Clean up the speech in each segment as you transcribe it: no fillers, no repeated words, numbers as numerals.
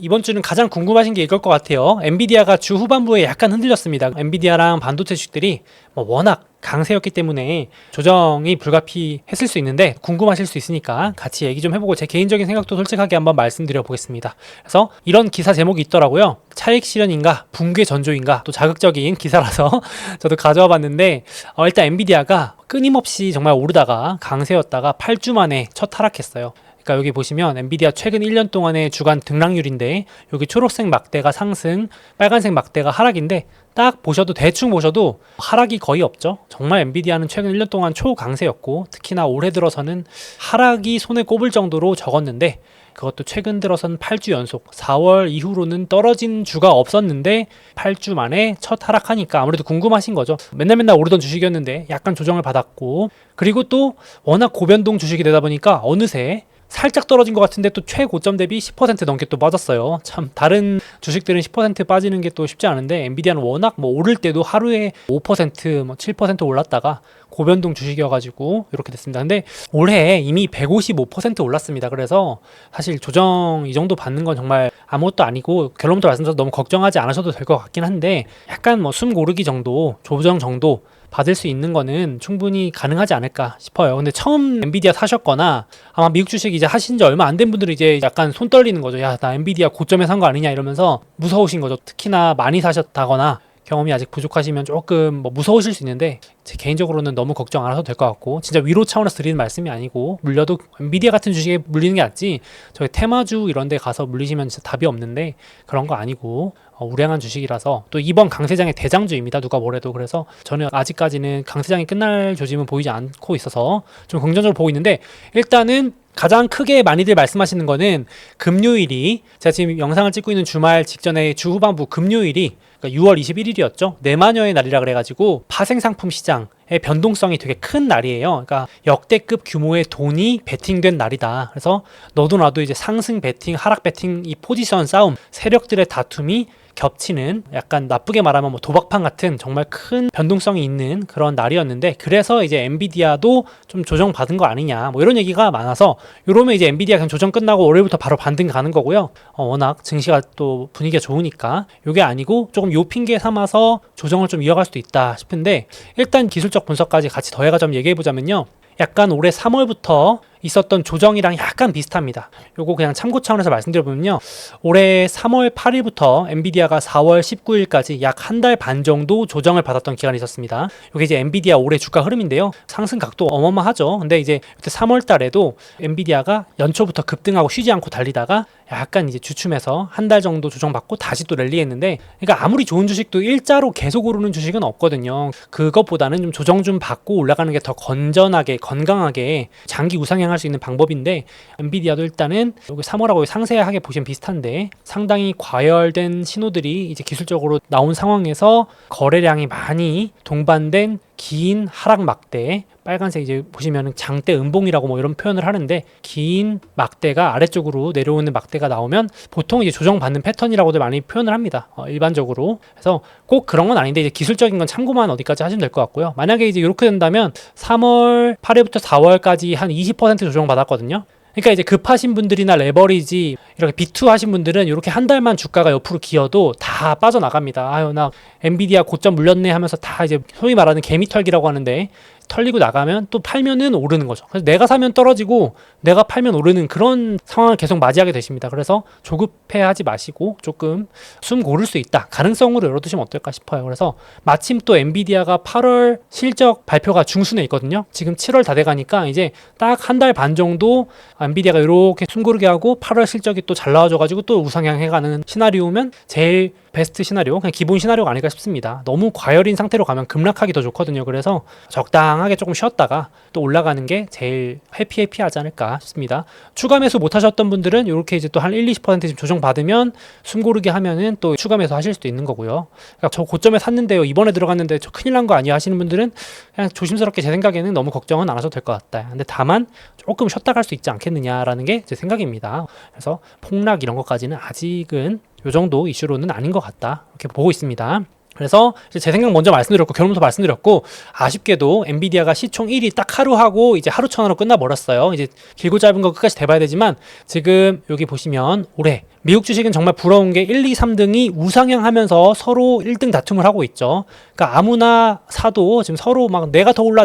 이번 주는 가장 궁금하신 게 이걸 것 같아요. 엔비디아가 주 후반부에 약간 흔들렸습니다. 엔비디아랑 반도체 주식들이 워낙 강세였기 때문에 조정이 불가피했을 수 있는데 궁금하실 수 있으니까 같이 얘기 좀 해보고 제 개인적인 생각도 솔직하게 한번 말씀드려 보겠습니다. 그래서 이런 기사 제목이 있더라고요. 차익 실현인가 붕괴 전조인가, 또 자극적인 기사라서 저도 가져와 봤는데 일단 엔비디아가 끊임없이 정말 오르다가 강세였다가 8주 만에 첫 하락했어요. 그러니까 여기 보시면 엔비디아 최근 1년 동안의 주간 등락률인데 여기 초록색 막대가 상승, 빨간색 막대가 하락인데 딱 보셔도 대충 보셔도 하락이 거의 없죠. 정말 엔비디아는 최근 1년 동안 초강세였고 특히나 올해 들어서는 하락이 손에 꼽을 정도로 적었는데 그것도 최근 들어선 8주 연속, 4월 이후로는 떨어진 주가 없었는데 8주 만에 첫 하락하니까 아무래도 궁금하신 거죠. 맨날 오르던 주식이었는데 약간 조정을 받았고, 그리고 또 워낙 고변동 주식이 되다 보니까 어느새 살짝 떨어진 것 같은데 또 최고점 대비 10% 넘게 또 빠졌어요. 참 다른 주식들은 10% 빠지는 게 또 쉽지 않은데 엔비디아는 워낙 오를 때도 하루에 5% 7% 올랐다가 고변동 주식이어가지고 이렇게 됐습니다. 근데 올해 이미 155% 올랐습니다. 그래서 사실 조정 이 정도 받는 건 정말 아무것도 아니고 결론부터 말씀드려서 너무 걱정하지 않으셔도 될 것 같긴 한데 약간 숨 고르기 정도, 조정 정도 받을 수 있는 거는 충분히 가능하지 않을까 싶어요. 근데 처음 엔비디아 사셨거나 아마 미국 주식 이제 하신 지 얼마 안 된 분들은 이제 약간 손 떨리는 거죠. 야, 나 엔비디아 고점에 산 거 아니냐 이러면서 무서우신 거죠. 특히나 많이 사셨다거나 경험이 아직 부족하시면 조금 무서우실 수 있는데 제 개인적으로는 너무 걱정 안 하셔도 될 것 같고, 진짜 위로 차원에서 드리는 말씀이 아니고 물려도 엔비디아 같은 주식에 물리는 게 낫지 저희 테마주 이런 데 가서 물리시면 진짜 답이 없는데 그런 거 아니고 우량한 주식이라서, 또 이번 강세장의 대장주입니다. 누가 뭐래도. 그래서 저는 아직까지는 강세장이 끝날 조짐은 보이지 않고 있어서 좀 긍정적으로 보고 있는데, 일단은 가장 크게 많이들 말씀하시는 거는 금요일이, 제가 지금 영상을 찍고 있는 주말 직전에 주 후반부 금요일이 그러니까 6월 21일이었죠. 내마녀의 날이라 그래가지고 파생상품 시장의 변동성이 되게 큰 날이에요. 그러니까 역대급 규모의 돈이 베팅된 날이다. 그래서 너도 나도 이제 상승 베팅, 하락 베팅, 이 포지션 싸움, 세력들의 다툼이 겹치는, 약간 나쁘게 말하면 도박판 같은 정말 큰 변동성이 있는 그런 날이었는데, 그래서 이제 엔비디아도 좀 조정받은 거 아니냐 이런 얘기가 많아서, 이러면 이제 엔비디아 그냥 조정 끝나고 월요일부터 바로 반등 가는 거고요. 워낙 증시가 또 분위기가 좋으니까 이게 아니고 조금 요 핑계 삼아서 조정을 좀 이어갈 수도 있다 싶은데, 일단 기술적 분석까지 같이 더해가 좀 얘기해 보자면요, 약간 올해 3월부터 있었던 조정이랑 약간 비슷합니다. 요거 그냥 참고 차원에서 말씀드려보면요, 올해 3월 8일부터 엔비디아가 4월 19일까지 약 한 달 반 정도 조정을 받았던 기간이 있었습니다. 이게 이제 엔비디아 올해 주가 흐름인데요, 상승 각도 어마어마하죠. 근데 이제 그때 3월 달에도 엔비디아가 연초부터 급등하고 쉬지 않고 달리다가 약간 이제 주춤해서 한 달 정도 조정받고 다시 또 랠리했는데, 그러니까 아무리 좋은 주식도 일자로 계속 오르는 주식은 없거든요. 그것보다는 좀 조정 좀 받고 올라가는 게 더 건전하게 건강하게 장기 우상향 할 수 있는 방법인데, 엔비디아도 일단은 여기 3월하고 상세하게 보시면 비슷한데 상당히 과열된 신호들이 이제 기술적으로 나온 상황에서 거래량이 많이 동반된 긴 하락 막대, 빨간색 이제 보시면은 장대 음봉이라고 이런 표현을 하는데, 긴 막대가 아래쪽으로 내려오는 막대가 나오면 보통 이제 조정받는 패턴이라고도 많이 표현을 합니다. 일반적으로. 그래서 꼭 그런 건 아닌데 이제 기술적인 건 참고만 어디까지 하시면 될 것 같고요. 만약에 이제 이렇게 된다면 3월 8일부터 4월까지 한 20% 조정받았거든요. 그러니까 이제 급하신 분들이나 레버리지 이렇게 B2 하신 분들은 이렇게 한 달만 주가가 옆으로 기어도 다 빠져나갑니다. 아유, 나 엔비디아 고점 물렸네 하면서 다 이제 소위 말하는 개미털기라고 하는데 털리고 나가면 또 팔면은 오르는 거죠. 그래서 내가 사면 떨어지고 내가 팔면 오르는 그런 상황을 계속 맞이하게 되십니다. 그래서 조급해하지 마시고 조금 숨 고를 수 있다, 가능성으로 열어두시면 어떨까 싶어요. 그래서 마침 또 엔비디아가 8월 실적 발표가 중순에 있거든요. 지금 7월 다 돼가니까 이제 딱 한 달 반 정도 엔비디아가 이렇게 숨 고르게 하고 8월 실적이 또 잘 나와줘가지고 또 우상향 해가는 시나리오면 제일 베스트 시나리오, 그냥 기본 시나리오가 아닐까 싶습니다. 너무 과열인 상태로 가면 급락하기 더 좋거든요. 그래서 적당하게 조금 쉬었다가 또 올라가는 게 제일 해피하지 않을까 싶습니다. 추가 매수 못 하셨던 분들은 이렇게 이제 또 한 1-20% 조정 받으면 숨 고르게 하면은 또 추가 매수 하실 수도 있는 거고요. 그러니까 저 고점에 샀는데요, 이번에 들어갔는데 저 큰일 난 거 아니야 하시는 분들은 그냥 조심스럽게, 제 생각에는 너무 걱정은 안 하셔도 될 것 같다. 근데 다만 조금 쉬었다 갈 수 있지 않겠느냐라는 게 제 생각입니다. 그래서 폭락 이런 것까지는 아직은 요 정도 이슈로는 아닌 것 같다, 이렇게 보고 있습니다. 그래서 이제 제 생각 먼저 말씀드렸고 결론부터 말씀드렸고 아쉽게도 엔비디아가 시총 1위 딱 하루 하고 이제 하루 천하로 끝나버렸어요. 이제 길고 짧은 거 끝까지 대봐야 되지만 지금 여기 보시면 올해 미국 주식은 정말 부러운 게 1, 2, 3등이 우상향하면서 서로 1등 다툼을 하고 있죠. 그러니까 아무나 사도 지금 서로 막 내가 더 올라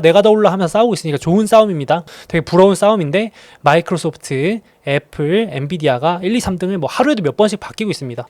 하면서 싸우고 있으니까 좋은 싸움입니다. 되게 부러운 싸움인데 마이크로소프트, 애플, 엔비디아가 1, 2, 3등을 뭐 하루에도 몇 번씩 바뀌고 있습니다.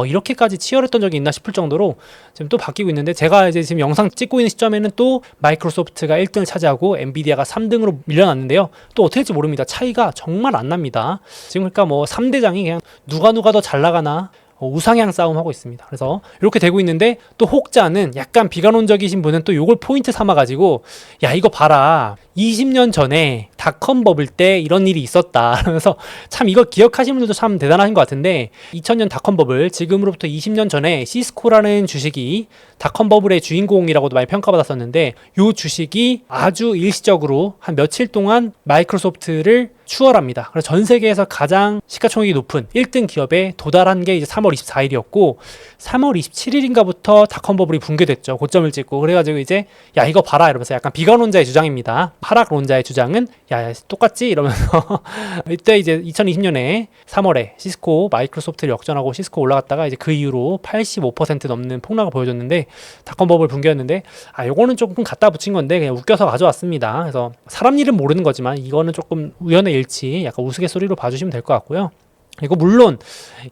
이렇게까지 치열했던 적이 있나 싶을 정도로 지금 또 바뀌고 있는데 제가 이제 지금 영상 찍고 있는 시점에는 또 마이크로소프트가 1등을 차지하고 엔비디아가 3등으로 밀려났는데요. 또 어떻게 될지 모릅니다. 차이가 정말 안 납니다. 지금 그러니까 뭐 3대장이 그냥 누가 더 잘 나가나 우상향 싸움하고 있습니다. 그래서 이렇게 되고 있는데 또 혹자는 약간 비관론적이신 분은 또 요걸 포인트 삼아가지고 야 이거 봐라 20년 전에 닷컴 버블 때 이런 일이 있었다 그러면서 참 이거 기억하시는 분들도 참 대단하신 것 같은데 2000년 닷컴 버블 지금으로부터 20년 전에 시스코라는 주식이 닷컴 버블의 주인공이라고도 많이 평가받았었는데 요 주식이 아주 일시적으로 한 며칠 동안 마이크로소프트를 추월합니다. 그래서 전 세계에서 가장 시가총액이 높은 1등 기업에 도달한 게 이제 3월 24일이었고 3월 27일인가부터 닷컴 버블이 붕괴됐죠. 고점을 찍고 그래가지고 이제 야 이거 봐라 이러면서 약간 비관론자의 주장입니다. 하락론자의 주장은 야 똑같지 이러면서 이때 이제 2020년에 3월에 시스코 마이크로소프트를 역전하고 시스코 올라갔다가 이제 그 이후로 85% 넘는 폭락을 보여줬는데 닷컴 버블 붕괴였는데 요거는 조금 갖다 붙인 건데 그냥 웃겨서 가져왔습니다. 그래서 사람 일은 모르는 거지만 이거는 조금 우연의 일치 약간 우스갯소리로 봐주시면 될 것 같고요. 그리고 물론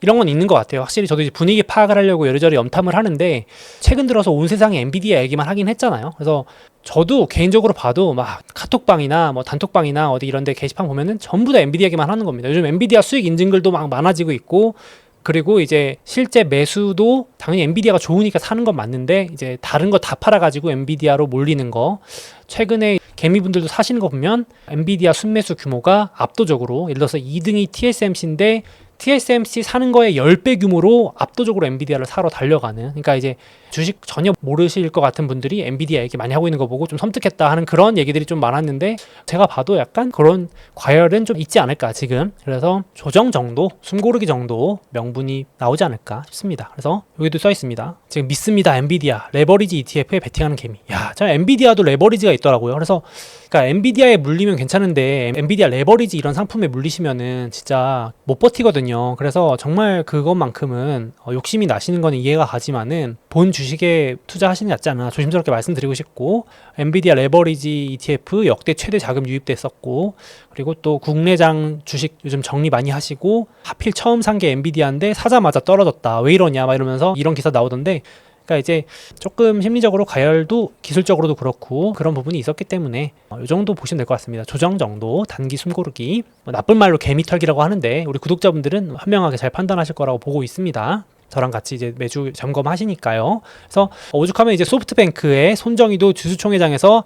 이런 건 있는 것 같아요. 확실히 저도 이제 분위기 파악을 하려고 여러저러 염탐을 하는데 최근 들어서 온 세상에 엔비디아 얘기만 하긴 했잖아요. 그래서 저도 개인적으로 봐도 막 카톡방이나 뭐 단톡방이나 어디 이런 데 게시판 보면은 전부 다 엔비디아 얘기만 하는 겁니다. 요즘 엔비디아 수익 인증글도 막 많아지고 있고 그리고 이제 실제 매수도 당연히 엔비디아가 좋으니까 사는 건 맞는데 이제 다른 거 다 팔아가지고 엔비디아로 몰리는 거 최근에 개미분들도 사시는 거 보면 엔비디아 순매수 규모가 압도적으로 예를 들어서 2등이 TSMC인데 TSMC 사는 거에 10배 규모로 압도적으로 엔비디아를 사러 달려가는 그러니까 이제 주식 전혀 모르실 것 같은 분들이 엔비디아 얘기 많이 하고 있는 거 보고 좀 섬뜩했다 하는 그런 얘기들이 좀 많았는데 제가 봐도 약간 그런 과열은 좀 있지 않을까 지금 그래서 조정 정도 숨고르기 정도 명분이 나오지 않을까 싶습니다. 그래서 여기도 써 있습니다. 지금 믿습니다 엔비디아 레버리지 ETF에 베팅하는 개미. 야, 저 엔비디아도 레버리지가 있더라고요. 그래서 그러니까 엔비디아에 물리면 괜찮은데 엔비디아 레버리지 이런 상품에 물리시면은 진짜 못 버티거든요. 그래서 정말 그것만큼은 욕심이 나시는 거는 이해가 가지만은 본 주식에 투자하시는 게 낫지 않나 조심스럽게 말씀드리고 싶고 엔비디아 레버리지 ETF 역대 최대 자금 유입됐었고 그리고 또 국내장 주식 요즘 정리 많이 하시고 하필 처음 산 게 엔비디아인데 사자마자 떨어졌다 왜 이러냐 막 이러면서 이런 기사 나오던데 그러니까 이제 조금 심리적으로 가열도 기술적으로도 그렇고 그런 부분이 있었기 때문에 이 정도 보시면 될 것 같습니다. 조정 정도 단기 숨고르기 나쁜 말로 개미털기라고 하는데 우리 구독자분들은 현명하게 잘 판단하실 거라고 보고 있습니다. 저랑 같이 이제 매주 점검하시니까요. 그래서 오죽하면 이제 소프트뱅크의 손정희도 주주총회장에서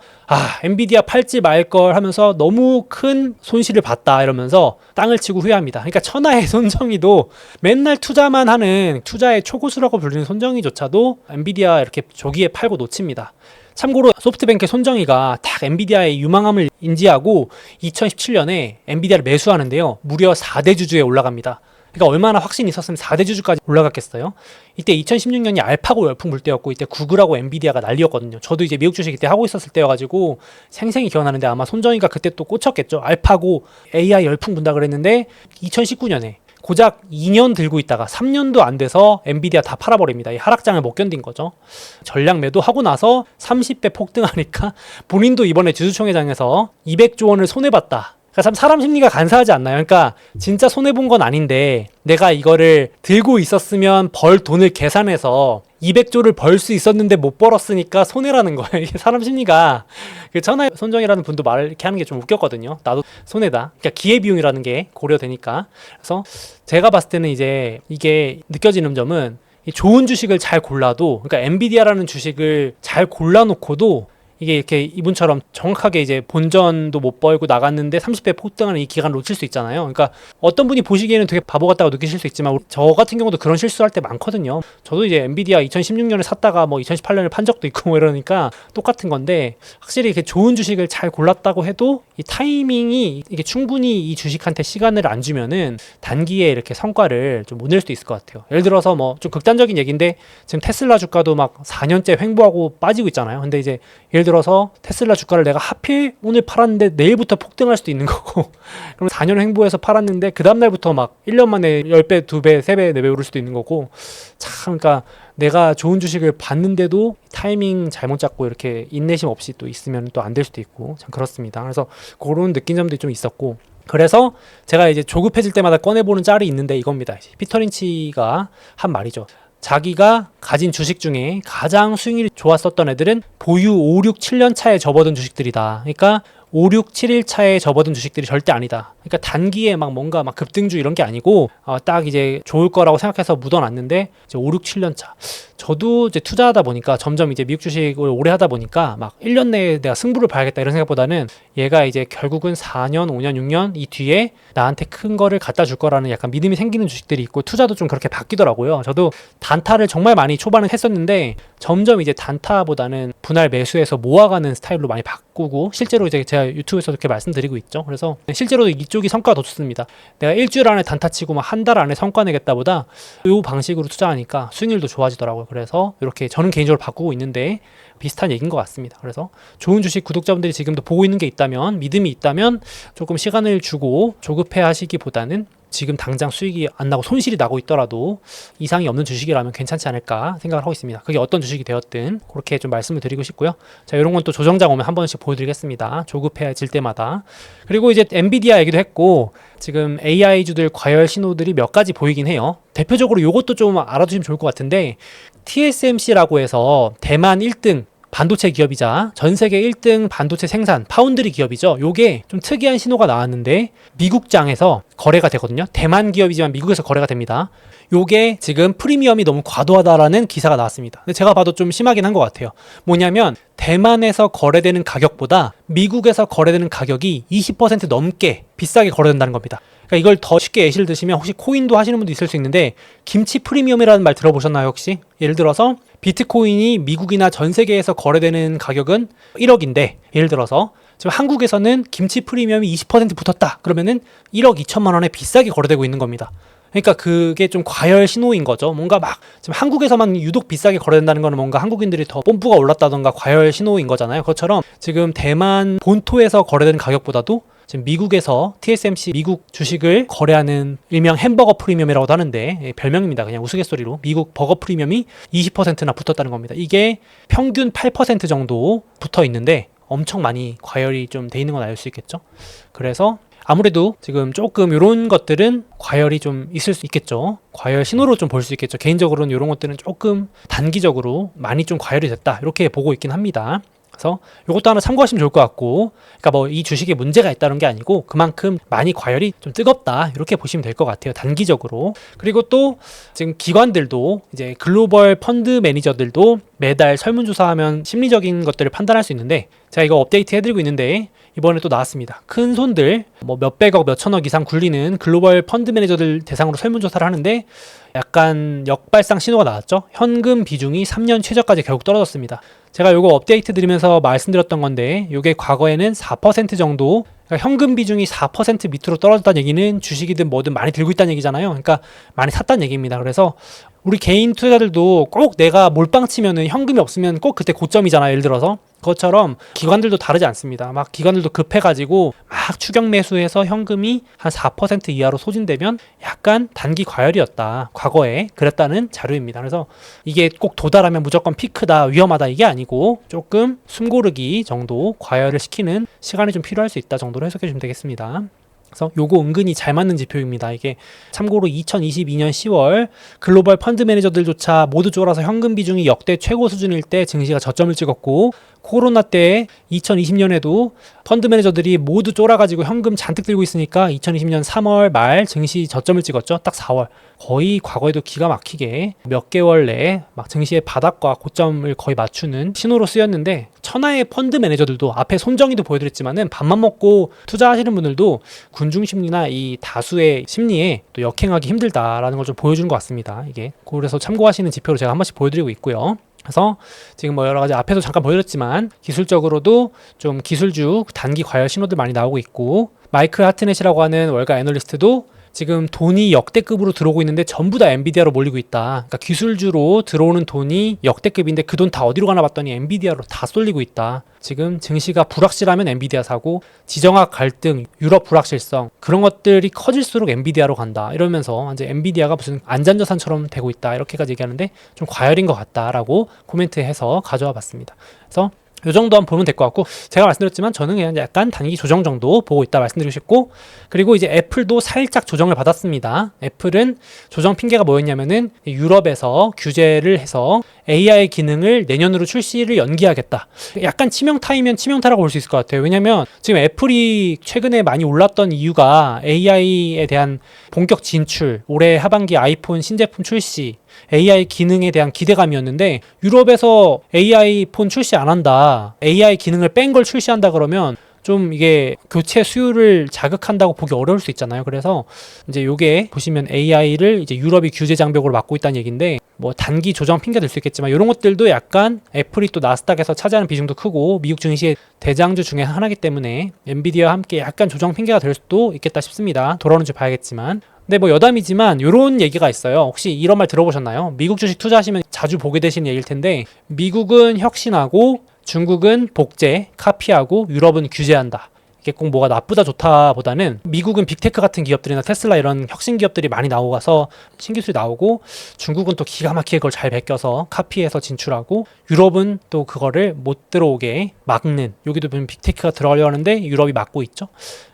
엔비디아 팔지 말 걸 하면서 너무 큰 손실을 봤다 이러면서 땅을 치고 후회합니다. 그러니까 천하의 손정희도 맨날 투자만 하는 투자의 초고수라고 불리는 손정희조차도 엔비디아 이렇게 조기에 팔고 놓칩니다. 참고로 소프트뱅크 손정희가 딱 엔비디아의 유망함을 인지하고 2017년에 엔비디아를 매수하는데요. 무려 4대 주주에 올라갑니다. 그러니까 얼마나 확신이 있었으면 4대 주주까지 올라갔겠어요. 이때 2016년이 알파고 열풍 불 때였고 이때 구글하고 엔비디아가 난리였거든요. 저도 이제 미국 주식 이때 하고 있었을 때여가지고 생생히 기억나는데 아마 손정희가 그때 또 꽂혔겠죠. 알파고 AI 열풍 분다 그랬는데 2019년에 고작 2년 들고 있다가 3년도 안 돼서 엔비디아 다 팔아버립니다. 이 하락장을 못 견딘 거죠. 전략 매도하고 나서 30배 폭등하니까 본인도 이번에 주주총회장에서 200조 원을 손해봤다. 그러니까 참 사람 심리가 간사하지 않나요? 그러니까 진짜 손해본 건 아닌데 내가 이거를 들고 있었으면 벌 돈을 계산해서 200조를 벌 수 있었는데 못 벌었으니까 손해라는 거예요. 이게 사람 심리가 그 천하의 손정이라는 분도 말을 이렇게 하는 게 좀 웃겼거든요. 나도 손해다. 그러니까 기회비용이라는 게 고려되니까. 그래서 제가 봤을 때는 이제 이게 느껴지는 점은 이 좋은 주식을 잘 골라도 그러니까 엔비디아라는 주식을 잘 골라놓고도 이게 이렇게 이분처럼 정확하게 이제 본전도 못 벌고 나갔는데 30배 폭등하는 이 기간을 놓칠 수 있잖아요. 그러니까 어떤 분이 보시기에는 되게 바보 같다고 느끼실 수 있지만 저 같은 경우도 그런 실수할 때 많거든요. 저도 이제 엔비디아 2016년에 샀다가 뭐 2018년에 판 적도 있고 뭐 이러니까 똑같은 건데, 확실히 이렇게 좋은 주식을 잘 골랐다고 해도 이 타이밍이 이게 충분히 이 주식한테 시간을 안 주면은 단기에 이렇게 성과를 좀 못 낼 수도 있을 것 같아요. 예를 들어서 뭐 좀 극단적인 얘기인데, 지금 테슬라 주가도 막 4년째 횡보하고 빠지고 있잖아요. 근데 이제 예를 들어서 테슬라 주가를 내가 하필 오늘 팔았는데 내일부터 폭등할 수도 있는 거고 그럼 4년 횡보해서 팔았는데 그 다음날부터 막 1년 만에 10배, 2배, 3배, 4배 오를 수도 있는 거고, 참 그러니까 내가 좋은 주식을 봤는데도 타이밍 잘못 잡고 이렇게 인내심 없이 또 있으면 또 안 될 수도 있고, 참 그렇습니다. 그래서 그런 느낀 점들이 좀 있었고, 그래서 제가 이제 조급해질 때마다 꺼내보는 짤이 있는데 이겁니다. 피터 린치가 한 말이죠. 자기가 가진 주식 중에 가장 수익률이 좋았었던 애들은 보유 5, 6, 7년 차에 접어든 주식들이다. 그러니까 5, 6, 7일 차에 접어든 주식들이 절대 아니다. 그러니까 단기에 막 뭔가 막 급등주 이런 게 아니고 딱 이제 좋을 거라고 생각해서 묻어놨는데 이제 5, 6, 7년 차. 저도 이제 투자하다 보니까 점점 이제 미국 주식을 오래 하다 보니까 막 1년 내에 내가 승부를 봐야겠다 이런 생각보다는 얘가 이제 결국은 4년, 5년, 6년 이 뒤에 나한테 큰 거를 갖다 줄 거라는 약간 믿음이 생기는 주식들이 있고, 투자도 좀 그렇게 바뀌더라고요. 저도 단타를 정말 많이 초반에 했었는데 점점 이제 단타보다는 분할 매수해서 모아가는 스타일로 많이 바꾸고, 실제로 이제 제가 유튜브에서 이렇게 말씀드리고 있죠. 그래서 실제로 이쪽이 성과가 더 좋습니다. 내가 일주일 안에 단타 치고 막 한 달 안에 성과 내겠다보다 이 방식으로 투자하니까 수익률도 좋아지더라고요. 그래서 이렇게 저는 개인적으로 바꾸고 있는데 비슷한 얘기인 것 같습니다. 그래서 좋은 주식 구독자분들이 지금도 보고 있는 게 있다면, 믿음이 있다면 조금 시간을 주고 조급해 하시기보다는 지금 당장 수익이 안 나고 손실이 나고 있더라도 이상이 없는 주식이라면 괜찮지 않을까 생각을 하고 있습니다. 그게 어떤 주식이 되었든 그렇게 좀 말씀을 드리고 싶고요. 자, 이런 건 또 조정장 오면 한 번씩 보여드리겠습니다. 조급해질 때마다. 그리고 이제 엔비디아 얘기도 했고, 지금 AI주들 과열 신호들이 몇 가지 보이긴 해요. 대표적으로 이것도 좀 알아두시면 좋을 것 같은데, TSMC라고 해서 대만 1등 반도체 기업이자 전 세계 1등 반도체 생산 파운드리 기업이죠. 요게 좀 특이한 신호가 나왔는데 미국장에서 거래가 되거든요. 대만 기업이지만 미국에서 거래가 됩니다. 요게 지금 프리미엄이 너무 과도하다라는 기사가 나왔습니다. 근데 제가 봐도 좀 심하긴 한 것 같아요. 뭐냐면 대만에서 거래되는 가격보다 미국에서 거래되는 가격이 20% 넘게 비싸게 거래된다는 겁니다. 그러니까 이걸 더 쉽게 예시를 드시면, 혹시 코인도 하시는 분도 있을 수 있는데 김치 프리미엄이라는 말 들어보셨나요 혹시? 예를 들어서 비트코인이 미국이나 전 세계에서 거래되는 가격은 1억인데 예를 들어서 지금 한국에서는 김치 프리미엄이 20% 붙었다. 그러면은 1억 2천만 원에 비싸게 거래되고 있는 겁니다. 그러니까 그게 좀 과열 신호인 거죠. 뭔가 막 지금 한국에서만 유독 비싸게 거래된다는 거는 뭔가 한국인들이 더 뽐뿌가 올랐다던가 과열 신호인 거잖아요. 그것처럼 지금 대만 본토에서 거래되는 가격보다도 지금 미국에서 TSMC 미국 주식을 거래하는 일명 햄버거 프리미엄이라고도 하는데, 별명입니다. 그냥 우스갯소리로 미국 버거 프리미엄이 20%나 붙었다는 겁니다. 이게 평균 8% 정도 붙어 있는데 엄청 많이 과열이 좀 돼 있는 건 알 수 있겠죠. 그래서 아무래도 지금 조금 이런 것들은 과열이 좀 있을 수 있겠죠. 과열 신호로 좀 볼 수 있겠죠. 개인적으로는 이런 것들은 조금 단기적으로 많이 좀 과열이 됐다 이렇게 보고 있긴 합니다. 그래서 이것도 하나 참고하시면 좋을 것 같고, 그러니까 뭐 이 주식에 문제가 있다는 게 아니고 그만큼 많이 과열이 좀 뜨겁다 이렇게 보시면 될 것 같아요, 단기적으로. 그리고 또 지금 기관들도 이제 글로벌 펀드 매니저들도 매달 설문조사하면 심리적인 것들을 판단할 수 있는데, 제가 이거 업데이트 해드리고 있는데 이번에 또 나왔습니다. 큰 손들 뭐 몇백억 몇천억 이상 굴리는 글로벌 펀드 매니저들 대상으로 설문조사를 하는데 약간 역발상 신호가 나왔죠. 현금 비중이 3년 최저까지 결국 떨어졌습니다. 제가 요거 업데이트 드리면서 말씀드렸던 건데, 요게 과거에는 4% 정도, 그러니까 현금 비중이 4% 밑으로 떨어졌다는 얘기는 주식이든 뭐든 많이 들고 있다는 얘기잖아요. 그러니까 많이 샀다는 얘기입니다. 그래서 우리 개인 투자자들도 꼭 내가 몰빵 치면은 현금이 없으면 꼭 그때 고점이잖아요. 예를 들어서 그것처럼 기관들도 다르지 않습니다. 막 기관들도 급해가지고 막 추격 매수해서 현금이 한 4% 이하로 소진되면 약간 단기 과열이었다, 과거에 그랬다는 자료입니다. 그래서 이게 꼭 도달하면 무조건 피크다, 위험하다 이게 아니고 조금 숨고르기 정도 과열을 시키는 시간이 좀 필요할 수 있다 정도로 해석해 주시면 되겠습니다. 그래서 요거 은근히 잘 맞는 지표입니다. 이게 참고로 2022년 10월 글로벌 펀드 매니저들조차 모두 쫄아서 현금 비중이 역대 최고 수준일 때 증시가 저점을 찍었고, 코로나 때 2020년에도 펀드 매니저들이 모두 쫄아가지고 현금 잔뜩 들고 있으니까 2020년 3월 말 증시 저점을 찍었죠. 딱 4월. 거의 과거에도 기가 막히게 몇 개월 내에 막 증시의 바닥과 고점을 거의 맞추는 신호로 쓰였는데, 천하의 펀드 매니저들도 앞에 손정의도 보여드렸지만은 밥만 먹고 투자하시는 분들도 군중 심리나 이 다수의 심리에 또 역행하기 힘들다라는 걸 좀 보여주는 것 같습니다. 이게 그래서 참고하시는 지표로 제가 한 번씩 보여드리고 있고요. 그래서 지금 뭐 여러 가지 앞에도 잠깐 보여드렸지만 기술적으로도 좀 기술주 단기 과열 신호들 많이 나오고 있고, 마이클 하트넷이라고 하는 월가 애널리스트도 지금 돈이 역대급으로 들어오고 있는데 전부 다 엔비디아로 몰리고 있다. 그러니까 기술주로 들어오는 돈이 역대급인데 그 돈 다 어디로 가나 봤더니 엔비디아로 다 쏠리고 있다. 지금 증시가 불확실하면 엔비디아 사고, 지정학 갈등, 유럽 불확실성, 그런 것들이 커질수록 엔비디아로 간다. 이러면서 이제 엔비디아가 무슨 안전자산처럼 되고 있다. 이렇게까지 얘기하는데 좀 과열인 것 같다라고 코멘트해서 가져와 봤습니다. 그래서 이 정도 한번 보면 될 것 같고, 제가 말씀드렸지만 저는 그냥 약간 단기 조정 정도 보고 있다 말씀드리고 싶고, 그리고 이제 애플도 살짝 조정을 받았습니다. 애플은 조정 핑계가 뭐였냐면은 유럽에서 규제를 해서 AI 기능을 내년으로 출시를 연기하겠다. 약간 치명타이면 치명타라고 볼 수 있을 것 같아요. 왜냐면 지금 애플이 최근에 많이 올랐던 이유가 AI에 대한 본격 진출, 올해 하반기 아이폰 신제품 출시, AI 기능에 대한 기대감이었는데, 유럽에서 AI 폰 출시 안 한다, AI 기능을 뺀 걸 출시한다 그러면 좀 이게 교체 수요를 자극한다고 보기 어려울 수 있잖아요. 그래서 이제 요게 보시면 AI를 이제 유럽이 규제 장벽으로 막고 있다는 얘기인데, 뭐 단기 조정 핑계 될 수 있겠지만 이런 것들도 약간 애플이 또 나스닥에서 차지하는 비중도 크고 미국 증시의 대장주 중에 하나이기 때문에 엔비디아와 함께 약간 조정 핑계가 될 수도 있겠다 싶습니다. 돌아오는지 봐야겠지만. 근데 뭐 여담이지만 이런 얘기가 있어요. 혹시 이런 말 들어보셨나요? 미국 주식 투자하시면 자주 보게 되시는 얘기일 텐데, 미국은 혁신하고 중국은 복제, 카피하고 유럽은 규제한다. 이게 꼭 뭐가 나쁘다 좋다 보다는, 미국은 빅테크 같은 기업들이나 테슬라 이런 혁신 기업들이 많이 나오고 가서 신기술이 나오고, 중국은 또 기가 막히게 그걸 잘 베껴서 카피해서 진출하고, 유럽은 또 그거를 못 들어오게 막는, 여기도 보면 빅테크가 들어가려고 하는데 유럽이 막고 있죠.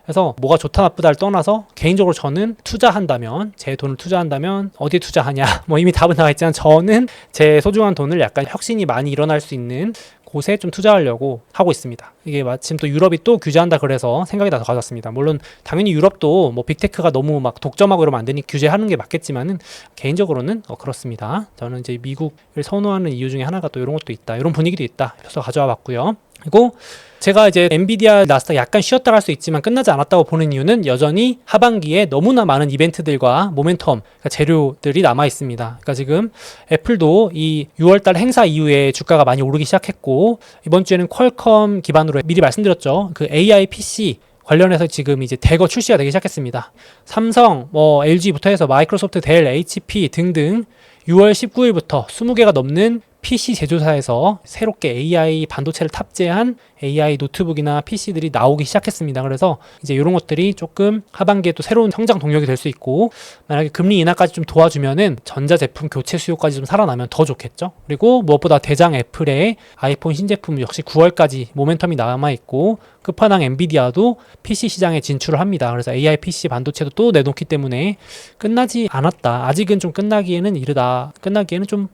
그래서 뭐가 좋다 나쁘다를 떠나서 개인적으로 저는 투자한다면, 제 돈을 투자한다면 어디에 투자하냐, 뭐 이미 답은 나와 있지만 저는 제 소중한 돈을 약간 혁신이 많이 일어날 수 있는 곳에 좀 투자하려고 하고 있습니다. 이게 마침 또 유럽이 또 규제한다 그래서 생각이 나서 가져왔습니다. 물론 당연히 유럽도 뭐 빅테크가 너무 막 독점하고 이러면 안 되니 규제하는 게 맞겠지만은, 개인적으로는 그렇습니다. 저는 이제 미국을 선호하는 이유 중에 하나가 또 이런 것도 있다, 이런 분위기도 있다 해서 가져와 봤고요. 그리고 제가 이제 엔비디아 나스닥 약간 쉬었다 갈 수 있지만 끝나지 않았다고 보는 이유는, 여전히 하반기에 너무나 많은 이벤트들과 모멘텀, 그러니까 재료들이 남아 있습니다. 그러니까 지금 애플도 이 6월달 행사 이후에 주가가 많이 오르기 시작했고, 이번 주에는 퀄컴 기반으로 미리 말씀드렸죠. 그 AI PC 관련해서 지금 이제 대거 출시가 되기 시작했습니다. 삼성, 뭐 LG부터 해서 마이크로소프트, 델, HP 등등 6월 19일부터 20개가 넘는 PC 제조사에서 새롭게 AI 반도체를 탑재한 AI 노트북이나 PC들이 나오기 시작했습니다. 그래서 이제 이런 것들이 조금 하반기에 또 새로운 성장 동력이 될 수 있고, 만약에 금리 인하까지 좀 도와주면은 전자제품 교체 수요까지 좀 살아나면 더 좋겠죠. 그리고 무엇보다 대장 애플의 아이폰 신제품 역시 9월까지 모멘텀이 남아있고, 끝판왕 엔비디아도 PC 시장에 진출을 합니다. 그래서 AI PC 반도체도 또 내놓기 때문에 끝나지 않았다, 아직은 좀 끝나기에는 이르다, 끝나기에는 좀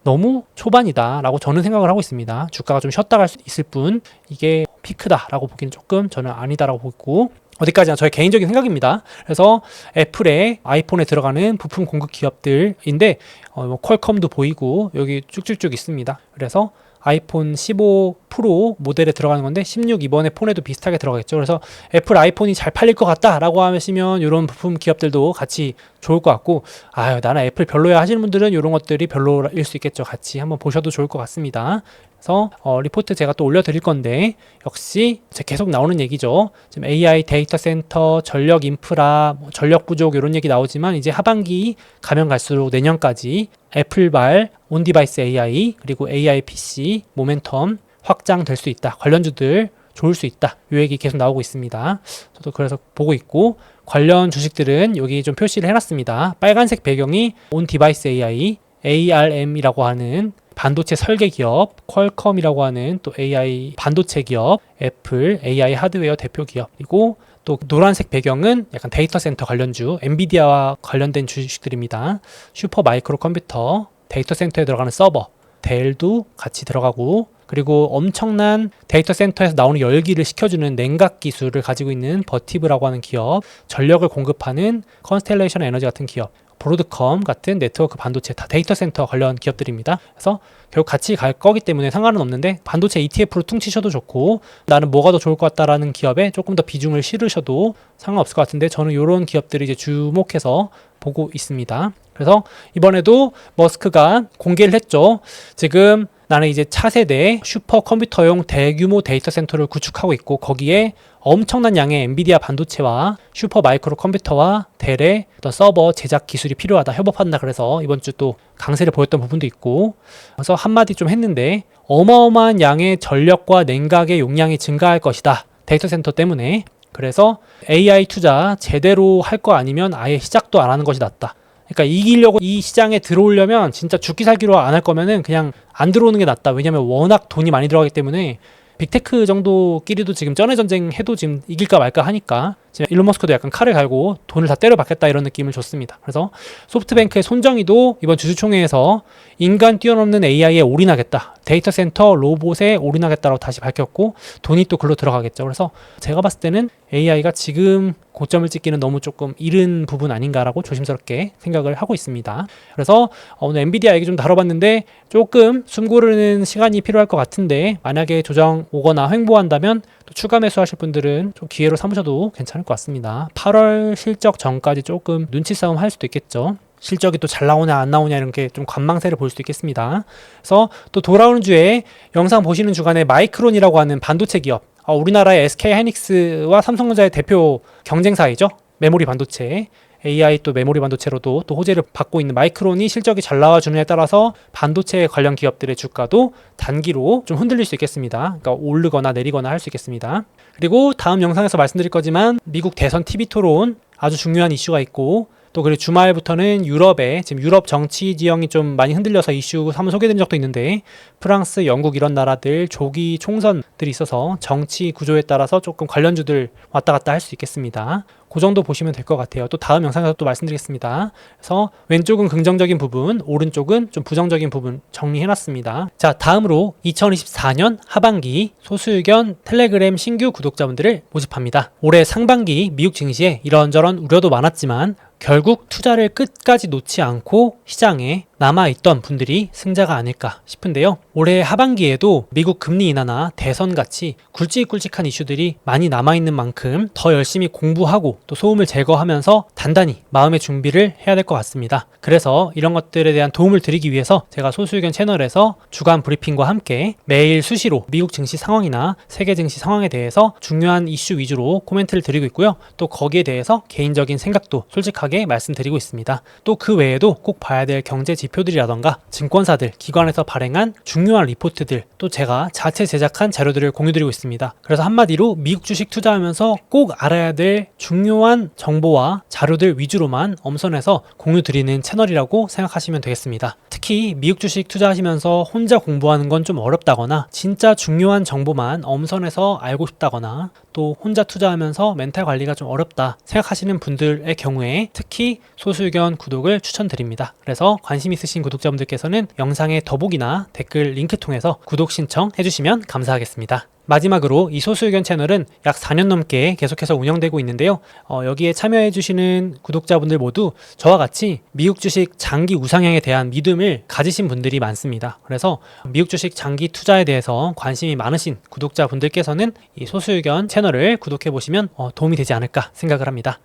너무 초반이다 라고 저는 생각을 하고 있습니다. 주가가 좀 쉬었다 갈 수 있을 뿐 이게 피크다 라고 보기는 조금 저는 아니다 라고 보고, 어디까지나 저의 개인적인 생각입니다. 그래서 애플의 아이폰에 들어가는 부품 공급 기업들인데 뭐 퀄컴도 보이고 여기 쭉쭉쭉 있습니다. 그래서 아이폰 15 프로 모델에 들어가는 건데 16 이번에 폰에도 비슷하게 들어가겠죠. 그래서 애플 아이폰이 잘 팔릴 것 같다 라고 하시면 이런 부품 기업들도 같이 좋을 것 같고, 아유 나는 애플 별로야 하시는 분들은 이런 것들이 별로일 수 있겠죠. 같이 한번 보셔도 좋을 것 같습니다. 그래서 리포트 제가 또 올려드릴 건데, 역시 계속 나오는 얘기죠. 지금 AI 데이터 센터, 전력 인프라, 전력 부족 이런 얘기 나오지만, 이제 하반기 가면 갈수록 내년까지 애플발 온디바이스 AI 그리고 AI PC 모멘텀 확장될 수 있다, 관련주들 좋을 수 있다, 이 얘기 계속 나오고 있습니다. 저도 그래서 보고 있고, 관련 주식들은 여기 좀 표시를 해놨습니다. 빨간색 배경이 온디바이스 AI, ARM이라고 하는 반도체 설계 기업, 퀄컴이라고 하는 또 AI 반도체 기업, 애플 AI 하드웨어 대표 기업, 그리고 또 노란색 배경은 약간 데이터 센터 관련주, 엔비디아와 관련된 주식들입니다. 슈퍼 마이크로 컴퓨터, 데이터 센터에 들어가는 서버, 델도 같이 들어가고, 그리고 엄청난 데이터 센터에서 나오는 열기를 식혀주는 냉각 기술을 가지고 있는 버티브라고 하는 기업, 전력을 공급하는 컨스텔레이션 에너지 같은 기업, 브로드컴 같은 네트워크 반도체 다 데이터 센터 관련 기업들입니다. 그래서 결국 같이 갈 거기 때문에 상관은 없는데 반도체 ETF로 퉁치셔도 좋고 나는 뭐가 더 좋을 것 같다라는 기업에 조금 더 비중을 실으셔도 상관없을 것 같은데 저는 이런 기업들이 이제 주목해서 보고 있습니다. 그래서 이번에도 머스크가 공개를 했죠. 지금 나는 이제 차세대 슈퍼컴퓨터용 대규모 데이터 센터를 구축하고 있고 거기에 엄청난 양의 엔비디아 반도체와 슈퍼 마이크로 컴퓨터와 델의 어떤 서버 제작 기술이 필요하다, 협업한다. 그래서 이번 주 또 강세를 보였던 부분도 있고 그래서 한마디 좀 했는데 어마어마한 양의 전력과 냉각의 용량이 증가할 것이다. 데이터 센터 때문에. 그래서 AI 투자 제대로 할 거 아니면 아예 시작도 안 하는 것이 낫다. 그러니까 이기려고 이 시장에 들어오려면 진짜 죽기 살기로 안 할 거면은 그냥 안 들어오는 게 낫다. 왜냐면 워낙 돈이 많이 들어가기 때문에 빅테크 정도끼리도 지금 쩐의 전쟁 해도 지금 이길까 말까 하니까 지금 일론 머스크도 약간 칼을 갈고 돈을 다 때려박겠다 이런 느낌을 줬습니다. 그래서 소프트뱅크의 손정희도 이번 주주총회에서 인간 뛰어넘는 AI에 올인하겠다. 데이터 센터 로봇에 올인하겠다라고 다시 밝혔고 돈이 또 글로 들어가겠죠. 그래서 제가 봤을 때는 AI가 지금 고점을 찍기는 너무 조금 이른 부분 아닌가라고 조심스럽게 생각을 하고 있습니다. 그래서 오늘 엔비디아 얘기 좀 다뤄봤는데 조금 숨 고르는 시간이 필요할 것 같은데 만약에 조정 오거나 횡보한다면 또 추가 매수하실 분들은 좀 기회로 삼으셔도 괜찮을 것 같습니다. 8월 실적 전까지 조금 눈치 싸움 할 수도 있겠죠. 실적이 또 잘 나오냐 안 나오냐 이런 게 좀 관망세를 볼 수도 있겠습니다. 그래서 또 돌아오는 주에 영상 보시는 주간에 마이크론이라고 하는 반도체 기업, 우리나라의 SK하이닉스와 삼성전자의 대표 경쟁사이죠. 메모리 반도체, AI 또 메모리 반도체로도 또 호재를 받고 있는 마이크론이 실적이 잘 나와주느냐에 따라서 반도체 관련 기업들의 주가도 단기로 좀 흔들릴 수 있겠습니다. 그러니까 오르거나 내리거나 할 수 있겠습니다. 그리고 다음 영상에서 말씀드릴 거지만 미국 대선 TV 토론 아주 중요한 이슈가 있고 또 그리고 주말부터는 유럽에 지금 유럽 정치 지형이 좀 많이 흔들려서 이슈 한번 소개드린 적도 있는데 프랑스, 영국 이런 나라들 조기 총선들이 있어서 정치 구조에 따라서 조금 관련주들 왔다 갔다 할 수 있겠습니다. 그 정도 보시면 될 것 같아요. 또 다음 영상에서 또 말씀드리겠습니다. 그래서 왼쪽은 긍정적인 부분, 오른쪽은 좀 부정적인 부분 정리해놨습니다. 자, 다음으로 2024년 하반기 소수의견 텔레그램 신규 구독자분들을 모집합니다. 올해 상반기 미국 증시에 이런저런 우려도 많았지만 결국 투자를 끝까지 놓지 않고 시장에 남아있던 분들이 승자가 아닐까 싶은데요. 올해 하반기에도 미국 금리 인하나 대선같이 굵직굵직한 이슈들이 많이 남아있는 만큼 더 열심히 공부하고 또 소음을 제거하면서 단단히 마음의 준비를 해야 될 것 같습니다. 그래서 이런 것들에 대한 도움을 드리기 위해서 제가 소수의견 채널에서 주간 브리핑과 함께 매일 수시로 미국 증시 상황이나 세계 증시 상황에 대해서 중요한 이슈 위주로 코멘트를 드리고 있고요. 또 거기에 대해서 개인적인 생각도 솔직하게 말씀드리고 있습니다. 또 그 외에도 꼭 봐야 될 경제 지표들이라던가 증권사들, 기관에서 발행한 중요한 리포트들, 또 제가 자체 제작한 자료들을 공유드리고 있습니다. 그래서 한마디로 미국 주식 투자하면서 꼭 알아야 될 중요한 정보와 자료들 위주로만 엄선해서 공유드리는 채널이라고 생각하시면 되겠습니다. 특히 미국 주식 투자하시면서 혼자 공부하는 건 좀 어렵다거나 진짜 중요한 정보만 엄선해서 알고 싶다거나 또 혼자 투자하면서 멘탈 관리가 좀 어렵다 생각하시는 분들의 경우에 특히 소수의견 구독을 추천드립니다. 그래서 관심 있으신 구독자분들께서는 영상의 더보기나 댓글 링크 통해서 구독 신청해 주시면 감사하겠습니다. 마지막으로 이 소수의견 채널은 약 4년 넘게 계속해서 운영되고 있는데요. 여기에 참여해주시는 구독자분들 모두 저와 같이 미국 주식 장기 우상향에 대한 믿음을 가지신 분들이 많습니다. 그래서 미국 주식 장기 투자에 대해서 관심이 많으신 구독자분들께서는 이 소수의견 채널을 구독해보시면 도움이 되지 않을까 생각을 합니다.